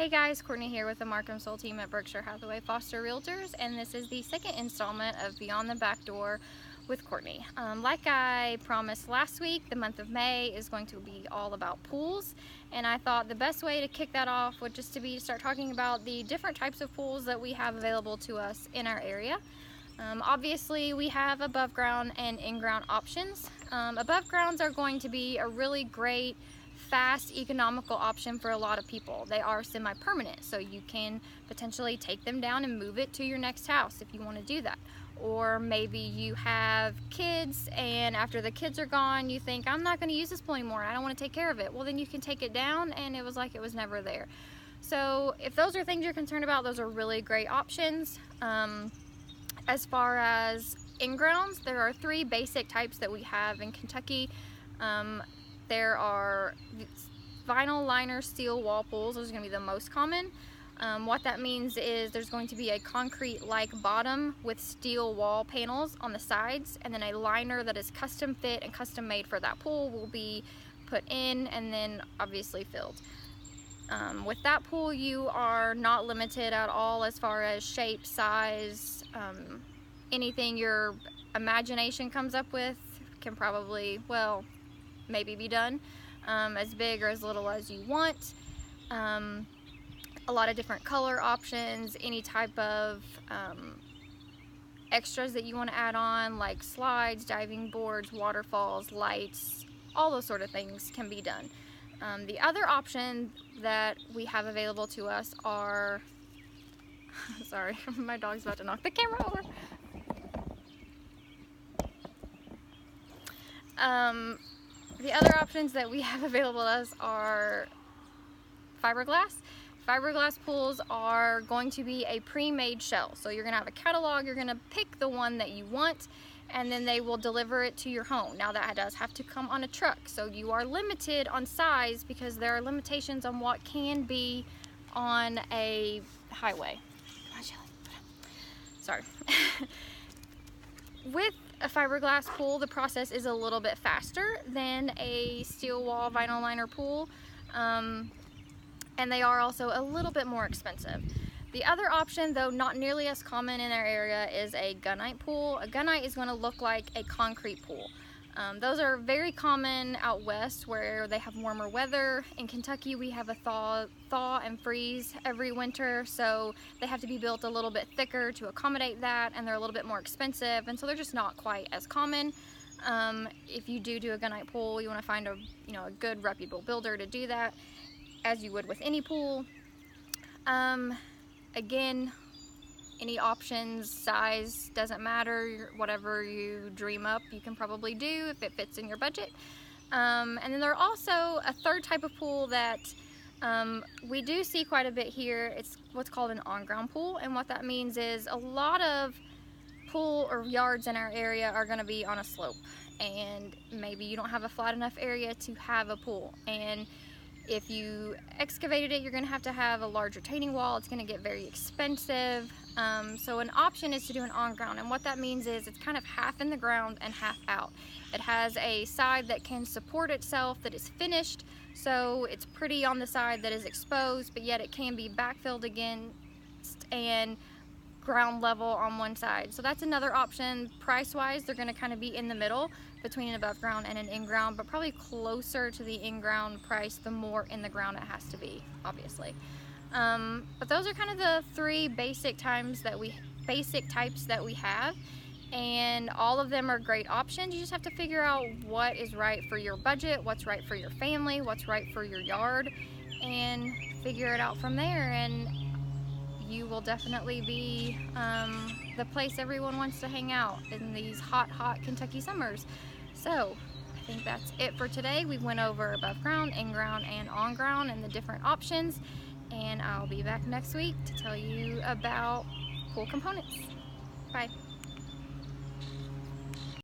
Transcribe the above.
Hey guys, Courtney here with the Markham Soul team at Berkshire Hathaway Foster Realtors, and this is the second installment of Beyond the Back Door with Courtney. Like I promised last week, the month of May is going to be all about pools, and I thought the best way to kick that off would just to start talking about the different types of pools that we have available to us in our area. Obviously, we have above ground and in-ground options. Above grounds are going to be a really great, fast, economical option for a lot of people. They are semi-permanent, so you can potentially take them down and move it to your next house if you want to do that. Or maybe you have kids, and after the kids are gone, you think, I'm not going to use this pool anymore, I don't want to take care of it. Well, then you can take it down and it was like it was never there. So if those are things you're concerned about, those are really great options. As far as in-grounds, there are three basic types that we have in Kentucky. There are vinyl liner steel wall pools. Those are going to be the most common. What that means is there's going to be a concrete-like bottom with steel wall panels on the sides, and then a liner that is custom fit and custom made for that pool will be put in and then obviously filled. With that pool, you are not limited at all as far as shape, size, anything your imagination comes up with can probably, well, maybe be done as big or as little as you want. A lot of different color options, any type of extras that you want to add on, like slides, diving boards, waterfalls, lights, all those sort of things can be done. The other option that we have available to us are sorry, my dog's about to knock the camera over. The other options that we have available to us are fiberglass. Fiberglass pools are going to be a pre-made shell. So you're going to have a catalog, you're going to pick the one that you want, and then they will deliver it to your home. Now that does have to come on a truck, so you are limited on size because there are limitations on what can be on a highway. Come on, Shelly. Sorry. With a fiberglass pool, the process is a little bit faster than a steel wall vinyl liner pool, and they are also a little bit more expensive. The other option, though not nearly as common in our area, is a gunite pool. A gunite is going to look like a concrete pool. Those are very common out west where they have warmer weather. In Kentucky, we have a thaw and freeze every winter, so they have to be built a little bit thicker to accommodate that, and they're a little bit more expensive, and so they're just not quite as common. If you do a gunite pool, you want to find a good reputable builder to do that, as you would with any pool. Again, any options, size, doesn't matter. Whatever you dream up, you can probably do if it fits in your budget. And then there are also a third type of pool that we do see quite a bit here. It's what's called an on-ground pool, and what that means is a lot of pool or yards in our area are going to be on a slope, and maybe you don't have a flat enough area to have a pool, and if you excavated it, you're going to have a large retaining wall. It's going to get very expensive. So an option is to do an on-ground, and what that means is it's kind of half in the ground and half out. It has a side that can support itself, that is finished, so it's pretty on the side that is exposed, but yet it can be backfilled against and ground level on one side. So that's another option. Price-wise, they're going to kind of be in the middle between an above ground and an in-ground, but probably closer to the in-ground price the more in the ground it has to be, obviously. But those are kind of the three basic types that we have, and all of them are great options. You just have to figure out what is right for your budget, what's right for your family, what's right for your yard, and figure it out from there, and you will definitely be the place everyone wants to hang out in these hot Kentucky summers. So I think that's it for today. We went over above ground, in ground, and on ground and the different options, and I'll be back next week to tell you about pool components. Bye.